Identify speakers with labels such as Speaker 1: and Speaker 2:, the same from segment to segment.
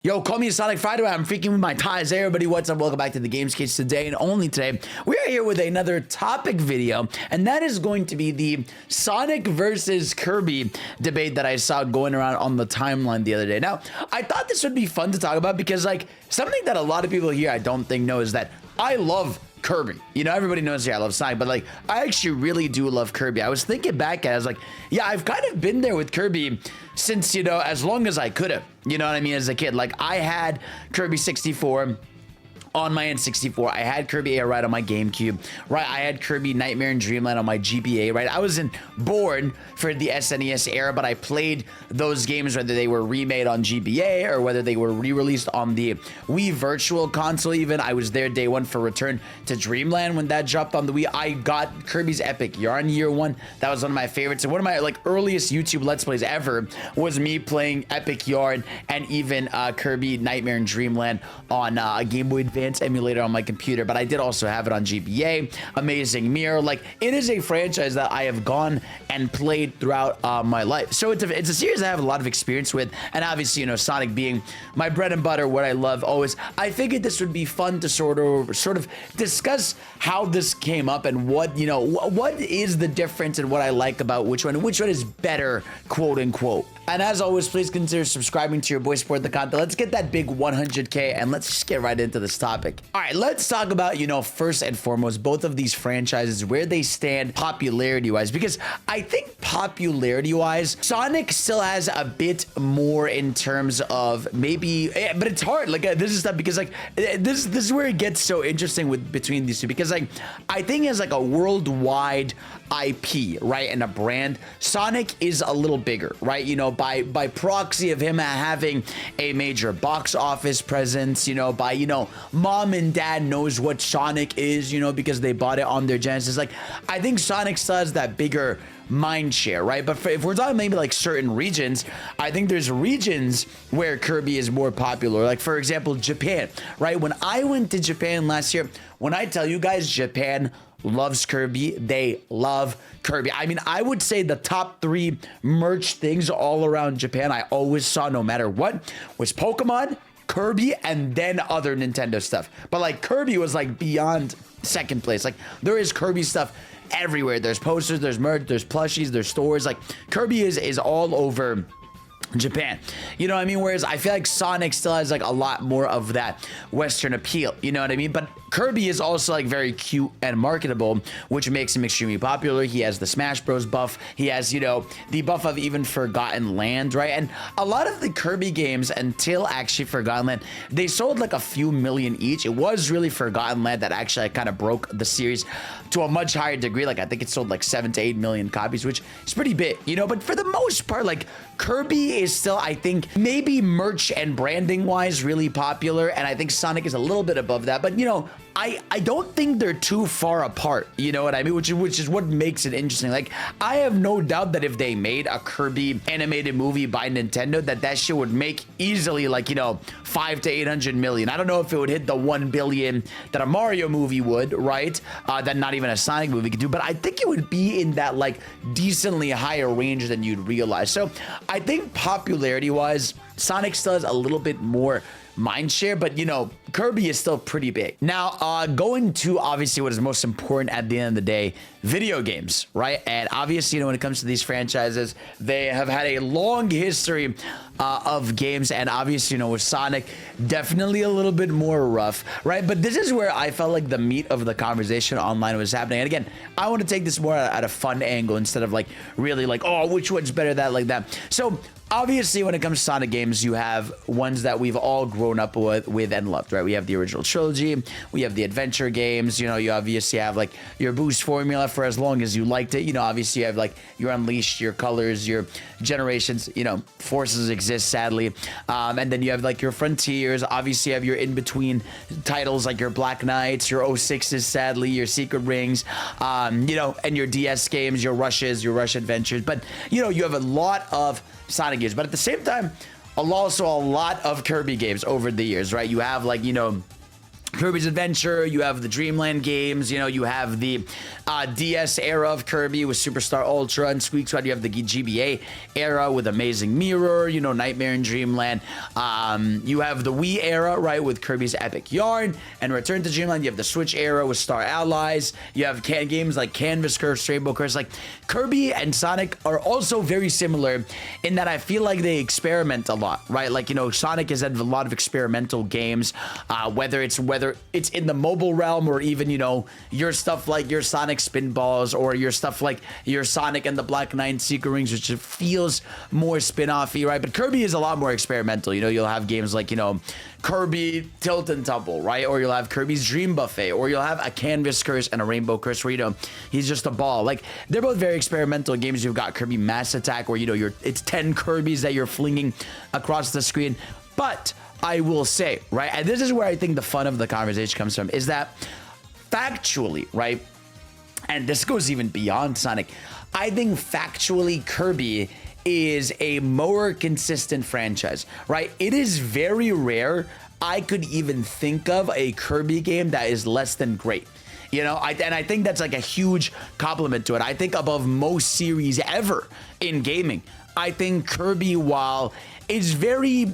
Speaker 1: Yo, call me Sonic Friday. I'm freaking with my ties. Hey, everybody, what's up? Welcome back to the Games Cage. Today and only today, we are here with another topic video, and that is going to be the Sonic versus Kirby debate that I saw going around on the timeline the other day. Now, I thought this would be fun to talk about because, like, something that a lot of people here I don't think know is that I love Kirby. You know, everybody knows I love Sonic, but like, I actually really do love Kirby. I was thinking back and I was like, yeah, I've kind of been there with Kirby since, you know, as long as I could have, you know what I mean, as a kid. Like, I had Kirby 64 on my N64, I had Kirby Air Ride on my GameCube, right? I had Kirby Nightmare and Dreamland on my GBA, right? I wasn't born for the SNES era, but I played those games whether they were remade on GBA or whether they were re-released on the Wii Virtual Console even. I was there day one for Return to Dreamland when that dropped on the Wii. I got Kirby's Epic Yarn year one. That was one of my favorites. And one of my like earliest YouTube Let's Plays ever was me playing Epic Yarn and even Kirby Nightmare and Dreamland on Game Boy Advance emulator on my computer, but I did also have it on GBA. Amazing Mirror. Like, it is a franchise that I have gone and played throughout my life. So it's a series I have a lot of experience with, and obviously, you know, Sonic being my bread and butter, what I love always. I figured this would be fun to sort of discuss how this came up and what, you know, what is the difference and what I like about which one is better, quote unquote. And as always, please consider subscribing to your boy, support the content. Let's get that big 100K and let's just get right into this topic. All right, let's talk about, you know, first and foremost, both of these franchises, where they stand popularity-wise, because I think popularity-wise, Sonic still has a bit more in terms of maybe, but it's hard. Like, this is stuff because, like, this is where it gets so interesting with between these two, because, like, I think as like a worldwide IP, right, and a brand, Sonic is a little bigger, right? You know, by proxy of him having a major box office presence, you know, by, you know, mom and dad knows what Sonic is, you know, because they bought it on their Genesis. Like, I think Sonic still has that bigger mind share, right? But if we're talking maybe like certain regions, I think there's regions where Kirby is more popular. Like, for example, Japan, right? When I went to Japan last year, when I tell you guys Japan loves Kirby, they love Kirby. I mean, I would say the top three merch things all around Japan I always saw, no matter what, was Pokemon, Kirby, and then other Nintendo stuff. But like, Kirby was like beyond second place. Like, there is Kirby stuff everywhere. There's posters, there's merch, there's plushies, there's stores. Like, Kirby is all over Japan, you know what I mean? Whereas I feel like Sonic still has like a lot more of that Western appeal, you know what I mean? But Kirby is also like very cute and marketable, which makes him extremely popular. He has the Smash Bros buff. He has, you know, the buff of even Forgotten Land, right? And a lot of the Kirby games until actually Forgotten Land, they sold like a few million each. It was really Forgotten Land that actually kind of broke the series to a much higher degree. Like, I think it sold like 7 to 8 million copies, which is pretty big, you know? But for the most part, like, Kirby is still, I think, maybe merch and branding wise, really popular. And I think Sonic is a little bit above that. But, you know, I don't think they're too far apart, you know what I mean? Which is what makes it interesting. Like, I have no doubt that if they made a Kirby animated movie by Nintendo, that shit would make easily, like, you know, 5 to 800 million. I don't know if it would hit the 1 billion that a Mario movie would, right? That not even a Sonic movie could do. But I think it would be in that, like, decently higher range than you'd realize. So I think popularity-wise, Sonic still has a little bit more mind share, but, you know, Kirby is still pretty big. Now, going to obviously what is most important at the end of the day, video games, right? And obviously, you know, when it comes to these franchises, they have had a long history of games, and obviously, you know, with Sonic, definitely a little bit more rough, right? But this is where I felt like the meat of the conversation online was happening. And again, I want to take this more at a fun angle instead of like really like, oh, which one's better, that, like that. So obviously, when it comes to Sonic games, you have ones that we've all grown up with and loved, right? We have the original trilogy, we have the adventure games, you know, you obviously have like your boost formula for as long as you liked it, you know, obviously you have like your Unleashed, your Colors, your Generations, you know, Forces exist, sadly, and then you have like your Frontiers, obviously you have your in-between titles like your Black Knights, your 06s, sadly, your Secret Rings, you know, and your DS games, your Rushes, your Rush Adventures, but, you know, you have a lot of Sonic games, but at the same time, also a lot of Kirby games over the years, right? You have like, you know, Kirby's Adventure, you have the Dreamland games, you know, you have the DS era of Kirby with Superstar Ultra and Squeak Squad. You have the GBA era with Amazing Mirror, you know, Nightmare in Dreamland. You have the Wii era, right, with Kirby's Epic Yarn and Return to Dreamland. You have the Switch era with Star Allies. You have games like Canvas Curse, Rainbow Curse. Like, Kirby and Sonic are also very similar in that I feel like they experiment a lot, right? Like, you know, Sonic has had a lot of experimental games, whether it's in the mobile realm or even, you know, your stuff like your Sonic Spinballs or your stuff like your Sonic and the Black Knight Secret Rings, which feels more spin-off-y, right? But Kirby is a lot more experimental. You know, you'll have games like, you know, Kirby Tilt and Tumble, right? Or you'll have Kirby's Dream Buffet, or you'll have a Canvas Curse and a Rainbow Curse where, you know, he's just a ball. Like, they're both very experimental games. You've got Kirby Mass Attack where, you know, it's 10 Kirbys that you're flinging across the screen. But I will say, right, and this is where I think the fun of the conversation comes from, is that factually, right, and this goes even beyond Sonic, I think factually Kirby is a more consistent franchise, right? It is very rare I could even think of a Kirby game that is less than great. You know, and I think that's like a huge compliment to it. I think above most series ever in gaming, I think Kirby, while it's very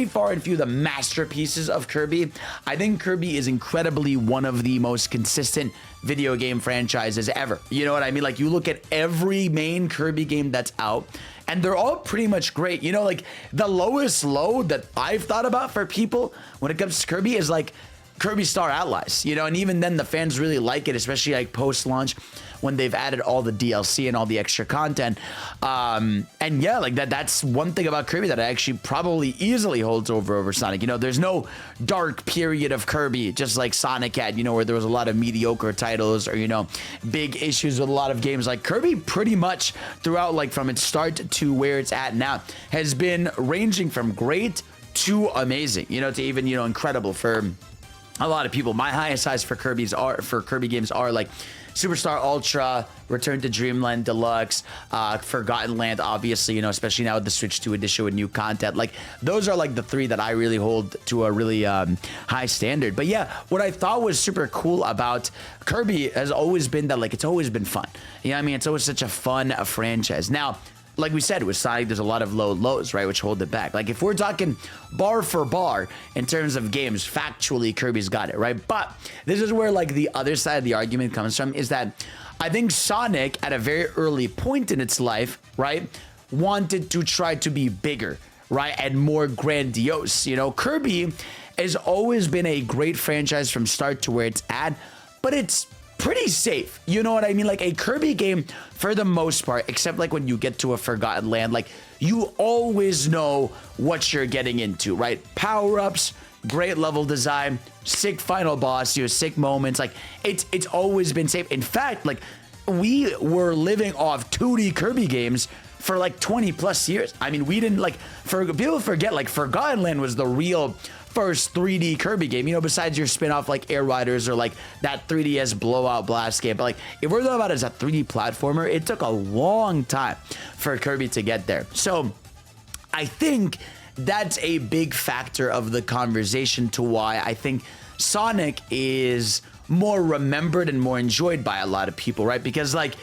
Speaker 1: far and few the masterpieces of Kirby, I think Kirby is incredibly one of the most consistent video game franchises ever. You know what I mean? Like, you look at every main Kirby game that's out, and they're all pretty much great. You know, like, the lowest low that I've thought about for people when it comes to Kirby is like Kirby Star Allies, you know, and even then the fans really like it, especially like post-launch when they've added all the DLC and all the extra content. And yeah, like that's one thing about Kirby that I actually probably easily holds over Sonic. You know, there's no dark period of Kirby, just like Sonic had, you know, where there was a lot of mediocre titles or, you know, big issues with a lot of games. Like, Kirby pretty much throughout, like from its start to where it's at now, has been ranging from great to amazing, you know, to even, you know, incredible for a lot of people. My highest highs for Kirby games are like Superstar Ultra, Return to Dreamland Deluxe, Forgotten Land, obviously, you know, especially now with the Switch 2 edition with new content. Like, those are like the three that I really hold to a really high standard. But yeah, what I thought was super cool about Kirby has always been that, like, it's always been fun. You know what I mean? It's always such a fun franchise. Now, like we said, with Sonic, there's a lot of low lows, right, which hold it back. Like, if we're talking bar for bar in terms of games, factually, Kirby's got it, right? But this is where, like, the other side of the argument comes from, is that I think Sonic, at a very early point in its life, right, wanted to try to be bigger, right, and more grandiose. You know, Kirby has always been a great franchise from start to where it's at, but it's pretty safe. You know what I mean? Like, a Kirby game, for the most part, except like when you get to a Forgotten Land, like, you always know what you're getting into, right? Power-ups, great level design, sick final boss, you know, sick moments. Like, it's always been safe. In fact, like, we were living off 2D Kirby games for like 20 plus years. I mean, we didn't, like, people forget, like, Forgotten Land was the real first 3D Kirby game, you know, besides your spin-off like Air Riders or like that 3DS Blowout Blast game. But like, if we're talking about it as a 3D platformer, it took a long time for Kirby to get there. So I think that's a big factor of the conversation to why I think Sonic is more remembered and more enjoyed by a lot of people, right? Because, like,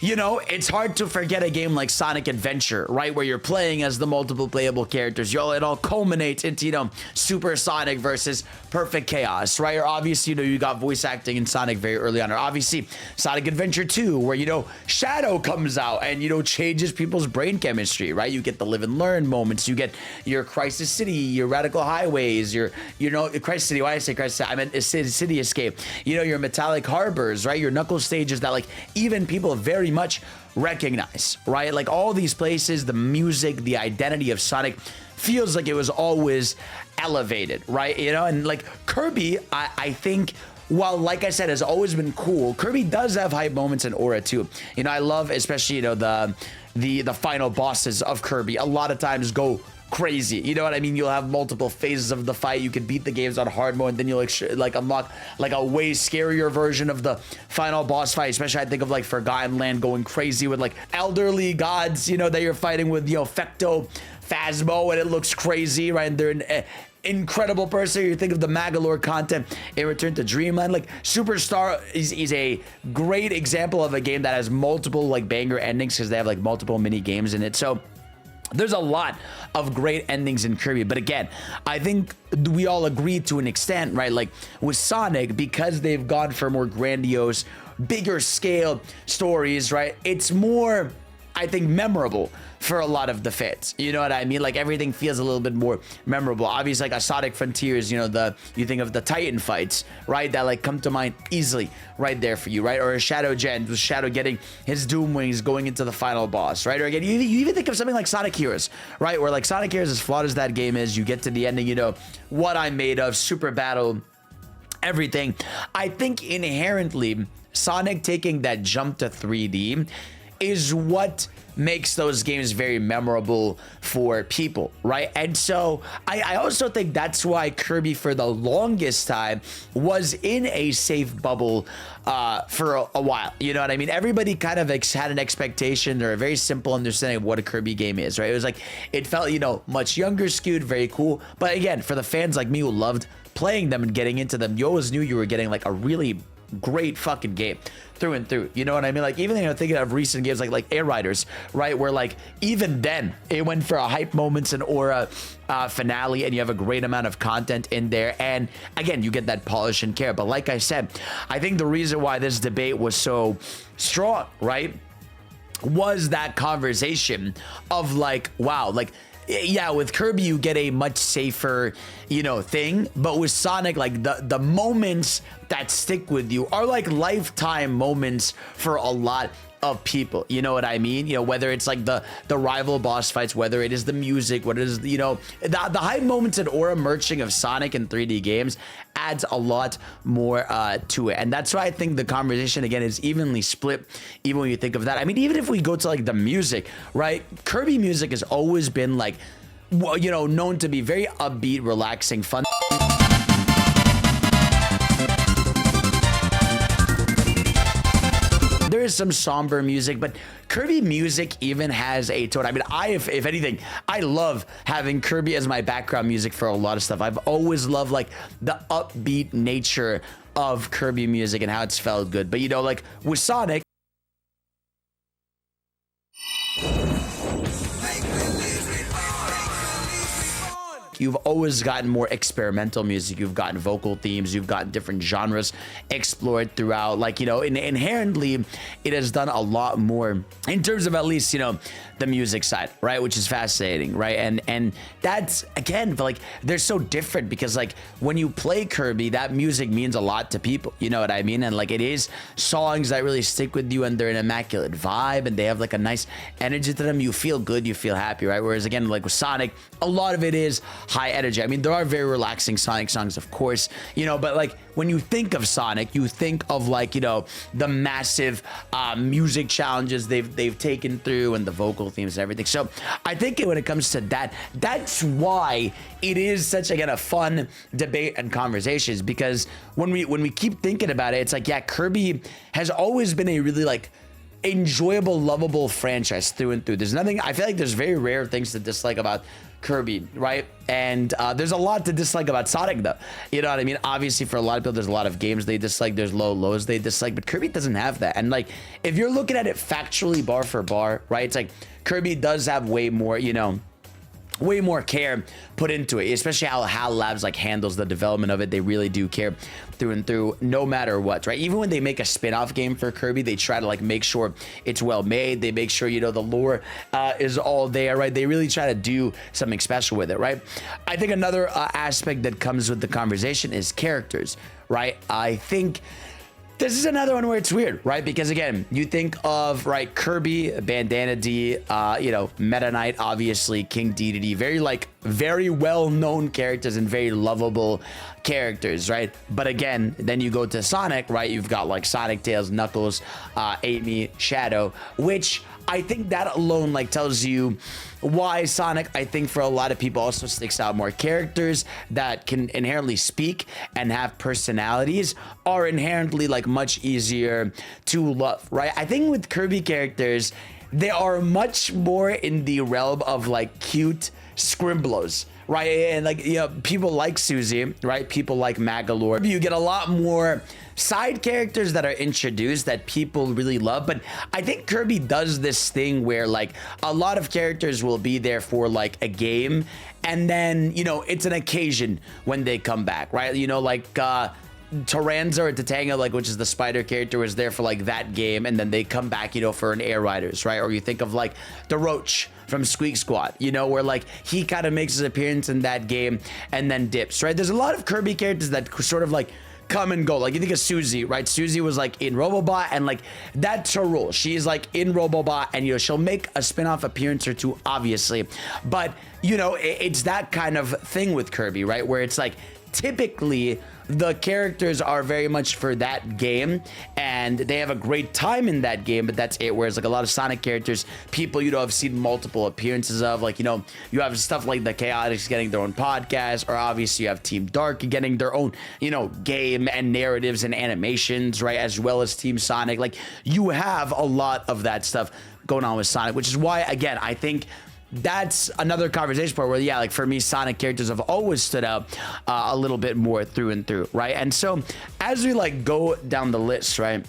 Speaker 1: you know, it's hard to forget a game like Sonic Adventure, right? Where you're playing as the multiple playable characters. It all culminates into, you know, Super Sonic versus Perfect Chaos, right? Or obviously, you know, you got voice acting in Sonic very early on. Or obviously, Sonic Adventure 2, where, you know, Shadow comes out and, you know, changes people's brain chemistry, right? You get the live and learn moments. You get your Crisis City, your Radical Highways, your, you know, Crisis City. Why did I say Crisis City? I meant City Escape. You know, your Metallic Harbors, right? Your Knuckles stages that, like, even people very much recognize, right? Like, all these places, the music, the identity of Sonic feels like it was always elevated, right? You know, and like Kirby, I think, while, like I said, has always been cool, Kirby does have hype moments and aura too. You know, I love, especially, you know, the final bosses of Kirby a lot of times go crazy. You know what I mean? You'll have multiple phases of the fight. You can beat the games on hard mode, and then you'll like unlock like a way scarier version of the final boss fight. Especially, I think of like Forgotten Land going crazy with like elderly gods, you know, that you're fighting with, you know, Fecto Phasmo, and it looks crazy, right? And they're in incredible person. You think of the Magalore content in Return to Dreamland. Like Superstar is a great example of a game that has multiple like banger endings because they have like multiple mini games in it. So there's a lot of great endings in Kirby, but again, I think we all agree to an extent, right? Like with Sonic, because they've gone for more grandiose, bigger scale stories, right? It's more, I think, memorable for a lot of the fans. You know what I mean? Like everything feels a little bit more memorable. Obviously, like a Sonic Frontiers, you know, you think of the Titan fights, right? That like come to mind easily right there for you, right? Or a Shadow Gen with Shadow getting his Doom Wings going into the final boss, right? Or again, you even think of something like Sonic Heroes, right? Where like Sonic Heroes, as flawed as that game is, you get to the ending, you know, what I'm made of, super battle, everything. I think inherently Sonic taking that jump to 3D is what makes those games very memorable for people, right? And so I also think that's why Kirby for the longest time was in a safe bubble for a while. You know what I mean? Everybody kind of had an expectation or a very simple understanding of what a Kirby game is, right? It was like, it felt, you know, much younger skewed, very cool. But again, for the fans like me who loved playing them and getting into them, you always knew you were getting like a really great fucking game through and through. You know what I mean? Like even, you know, thinking of recent games like Air Riders, right? Where like even then it went for a hype moments and aura finale, and you have a great amount of content in there. And again, you get that polish and care. But like I said, I think the reason why this debate was so strong, right, was that conversation of like, wow, like, yeah, with Kirby you get a much safer, you know, thing, but with Sonic, like the moments that stick with you are like lifetime moments for a lot of people. You know what I mean? You know, whether it's like the rival boss fights, whether it is the music, what it is, you know, the high moments and aura merging of Sonic in 3D games adds a lot more to it. And that's why I think the conversation again is evenly split, even when you think of that. I mean, even if we go to like the music, right? Kirby music has always been like, you know, known to be very upbeat, relaxing, fun. There is some somber music, but Kirby music even has a tone. I mean, if anything, I love having Kirby as my background music for a lot of stuff. I've always loved like the upbeat nature of Kirby music and how it's felt good. But you know, like with Sonic, you've always gotten more experimental music. You've gotten vocal themes. You've gotten different genres explored throughout. Like, you know, inherently, it has done a lot more in terms of at least, you know, the music side, right? Which is fascinating, right? And that's, again, like, they're so different because, like, when you play Kirby, that music means a lot to people. You know what I mean? And, like, it is songs that really stick with you and they're an immaculate vibe and they have, like, a nice energy to them. You feel good. You feel happy, right? Whereas, again, like with Sonic, a lot of it is high energy. I mean, there are very relaxing Sonic songs, of course, you know, but like when you think of Sonic, you think of like, you know, the massive music challenges they've taken through and the vocal themes and everything. So I think when it comes to that, that's why it is such, again, a fun debate and conversations, because when we keep thinking about it, it's like, yeah, Kirby has always been a really like enjoyable, lovable franchise through and through. There's nothing, I feel like there's very rare things to dislike about Kirby, right? And there's a lot to dislike about Sonic, though. You know what I mean? Obviously, for a lot of people, there's a lot of games they dislike. There's lows they dislike, but Kirby doesn't have that. And like, if you're looking at it factually, bar for bar, right? It's like Kirby does have way more, you know, way more care put into it, especially how HAL Labs like handles the development of it. They really do care through and through, no matter what, right? Even when they make a spin-off game for Kirby, they try to like make sure it's well made. They make sure, you know, the lore is all there, right? They really try to do something special with it, right? I think another aspect that comes with the conversation is characters, right? I think this is another one where it's weird, right? Because again, you think of, right, Kirby, Bandana D, you know, Meta Knight, obviously, King Dedede, very well-known characters and very lovable characters, right? But again, then you go to Sonic, right? You've got like Sonic, Tails, Knuckles, Amy, Shadow, which I think that alone like tells you why Sonic, I think for a lot of people, also sticks out more. Characters that can inherently speak and have personalities are inherently like much easier to love, right? I think with Kirby characters, they are much more in the realm of like cute scrimblos, right? And like, you know, people like Susie, right? People like Magalore. You get a lot more side characters that are introduced that people really love. But I think Kirby does this thing where like a lot of characters will be there for like a game, and then, you know, it's an occasion when they come back, right? You know, like Taranza or Tatanga, like, which is the spider character, was there for like that game, and then they come back, you know, for an Air Riders, right? Or you think of like the Roach from Squeak Squad, you know, where like he kind of makes his appearance in that game and then dips, right? There's a lot of Kirby characters that sort of like come and go. Like you think of Susie, right? Susie was like in Robobot, and like that's her role. She's like in Robobot, and you know, she'll make a spin-off appearance or two, obviously, but you know, it's that kind of thing with Kirby, right? Where it's like typically the characters are very much for that game, and they have a great time in that game, but that's it. Whereas like a lot of Sonic characters, people, you know, have seen multiple appearances of, like, you know, you have stuff like the Chaotix getting their own podcast, or obviously you have Team Dark getting their own, you know, game and narratives and animations, right? As well as Team Sonic. Like you have a lot of that stuff going on with Sonic, which is why, again, I think that's another conversation part where, yeah, like for me, Sonic characters have always stood out a little bit more through and through, right? And so as we like go down the list, right,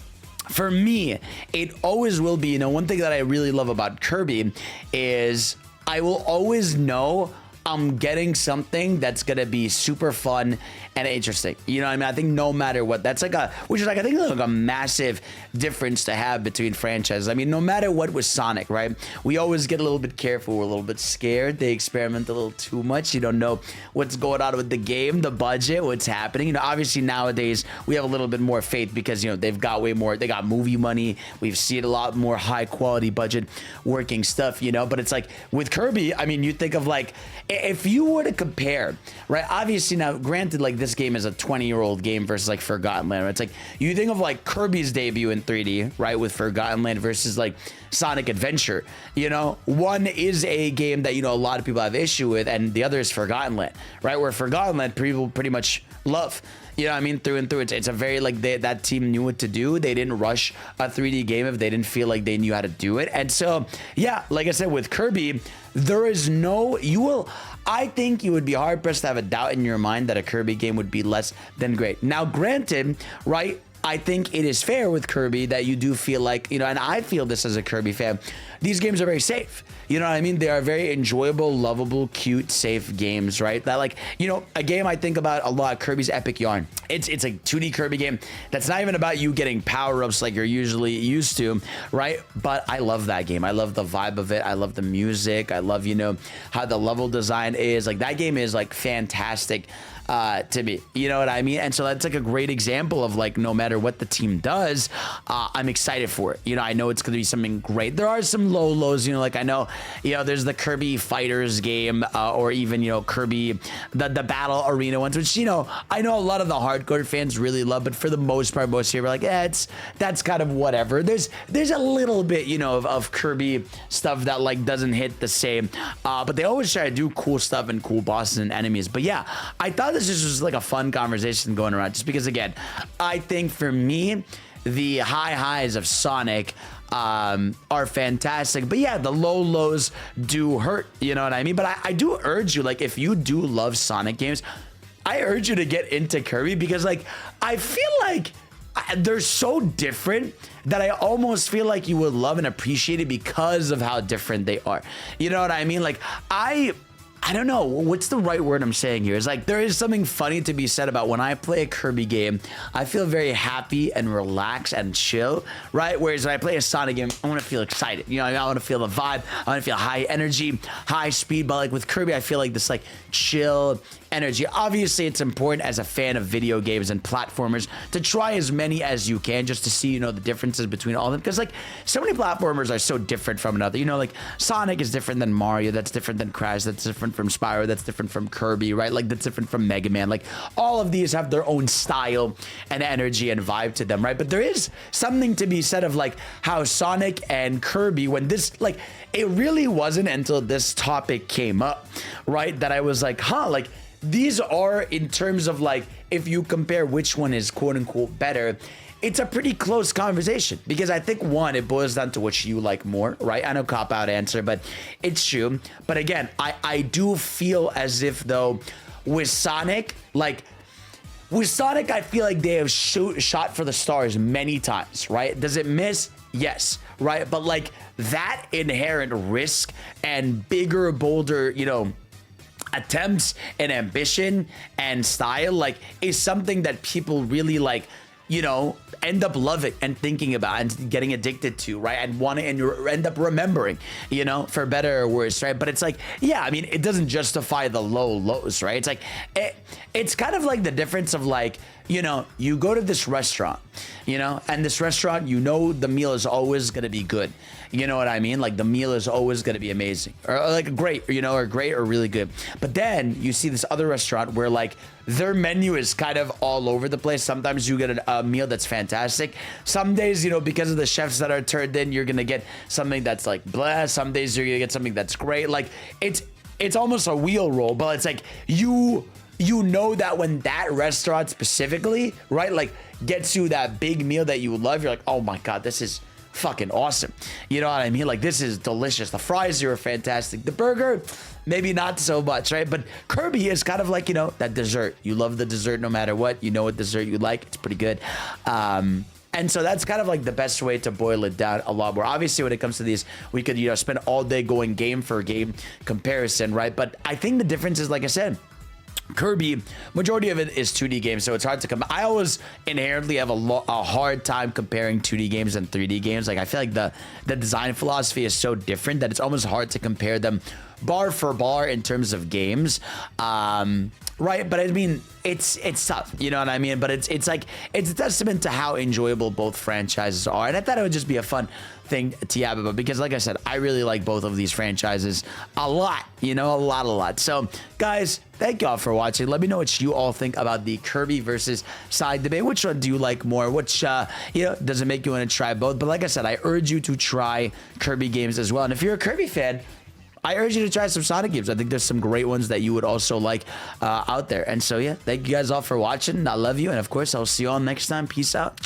Speaker 1: for me, it always will be, you know, one thing that I really love about Kirby is I will always know I'm getting something that's gonna be super fun and interesting. You know what I mean? I think no matter what, that's like which is like, I think like a massive difference to have between franchises. I mean, no matter what with Sonic, right? We always get a little bit careful. We're a little bit scared. They experiment a little too much. You don't know what's going on with the game, the budget, what's happening. You know, obviously nowadays we have a little bit more faith because, you know, they've got way more, they got movie money. We've seen a lot more high quality budget working stuff, you know, but it's like with Kirby, I mean, you think of like, if you were to compare, right? Obviously now, granted, like this game is a 20-year-old game versus like Forgotten Land. Right? It's like you think of like Kirby's debut in 3D, right, with Forgotten Land versus like Sonic Adventure. You know, one is a game that, you know, a lot of people have issue with, and the other is Forgotten Land, right? Where Forgotten Land people pretty much love. You know what I mean? Through and through. It's a very like that team knew what to do. They didn't rush a 3D game if they didn't feel like they knew how to do it. And so, yeah, like I said, with Kirby, there is no, I think you would be hard pressed to have a doubt in your mind that a Kirby game would be less than great. Now, granted, right, I think it is fair with Kirby that you do feel like, you know, and I feel this as a Kirby fan, these games are very safe. You know what I mean? They are very enjoyable, lovable, cute, safe games, right? That, like, you know, a game I think about a lot, Kirby's Epic Yarn. It's a 2D Kirby game that's not even about you getting power-ups like you're usually used to, right? But I love that game. I love the vibe of it. I love the music. I love, you know, how the level design is. Like, that game is, like, fantastic to me. You know what I mean? And so that's like a great example of like, no matter what the team does, I'm excited for it. You know, I know it's going to be something great. There are some low lows, you know, like I know, you know, there's the Kirby Fighters game, or even, you know, Kirby, the Battle Arena ones, which, you know, I know a lot of the hardcore fans really love, but for the most part, most people are like, yeah, that's kind of whatever. There's a little bit, you know, of Kirby stuff that like doesn't hit the same, but they always try to do cool stuff and cool bosses and enemies. But yeah, I thought this was like a fun conversation going around, just because, again, I think for me, the highs of Sonic are fantastic, but yeah, the low lows do hurt, you know what I mean? But I do urge you, like, if you do love Sonic games, I urge you to get into Kirby, because like I feel like they're so different that I almost feel like you would love and appreciate it because of how different they are. You know what I mean? Like I don't know what's the right word I'm saying here. It's like there is something funny to be said about when I play a Kirby game, I feel very happy and relaxed and chill, right? Whereas when I play a Sonic game, I want to feel excited. You know, I want to feel the vibe. I want to feel high energy, high speed. But like with Kirby, I feel like this like chill energy. Obviously, it's important as a fan of video games and platformers to try as many as you can, just to see, you know, the differences between all of them, because like so many platformers are so different from another. You know, like Sonic is different than Mario, that's different than Crash, that's different from Spyro, that's different from Kirby, right? Like that's different from Mega Man. Like all of these have their own style and energy and vibe to them, right? But there is something to be said of like how Sonic and Kirby, when this, like, it really wasn't until this topic came up, right, that I was like, huh, like these are, in terms of like, if you compare which one is quote unquote better, it's a pretty close conversation because I think one, it boils down to what you like more, right? I know cop out answer, but it's true. But again, I do feel as if though with Sonic, like with Sonic, I feel like they have shot for the stars many times, right? Does it miss? Yes, right? But like that inherent risk and bigger, bolder, you know, attempts and ambition and style, like, is something that people really like, you know, end up loving and thinking about and getting addicted to, right? And wanting, and you end up remembering, you know, for better or worse, right? But it's like, yeah, I mean, it doesn't justify the low lows, right? It's like, it's kind of like the difference of like, you know, you go to this restaurant, you know, and this restaurant, you know, the meal is always going to be good. You know what I mean? Like the meal is always going to be amazing or like great, you know, or great or really good. But then you see this other restaurant where like their menu is kind of all over the place. Sometimes you get a meal that's fantastic. Some days, you know, because of the chefs that are turned in, you're going to get something that's like blah. Some days you're going to get something that's great. Like it's almost a wheel roll, but it's like you know that when that restaurant specifically, right, like gets you that big meal that you love, you're like, oh my God, this is fucking awesome. You know what I mean? Like this is delicious. The fries here are fantastic. The burger, maybe not so much, right? But Kirby is kind of like, you know, that dessert. You love the dessert no matter what. You know what dessert you like. It's pretty good. And so that's kind of like the best way to boil it down a lot more. Obviously, when it comes to these, we could, you know, spend all day going game for game comparison, right? But I think the difference is, like I said, Kirby, majority of it is 2D games, so it's hard to come. I always inherently have a hard time comparing 2D games and 3D games. Like I feel like the design philosophy is so different that it's almost hard to compare them bar for bar in terms of games. Right, but I mean, it's tough, you know what I mean? But it's like, it's a testament to how enjoyable both franchises are, and I thought it would just be a fun thing to yab about because, like I said, I really like both of these franchises a lot, you know, a lot. So, guys, thank y'all for watching. Let me know what you all think about the Kirby versus Sonic debate. Which one do you like more? Which, you know, does it make you want to try both? But like I said, I urge you to try Kirby games as well. And if you're a Kirby fan, I urge you to try some Sonic games. I think there's some great ones that you would also like out there. And so, yeah, thank you guys all for watching. I love you. And, of course, I'll see you all next time. Peace out.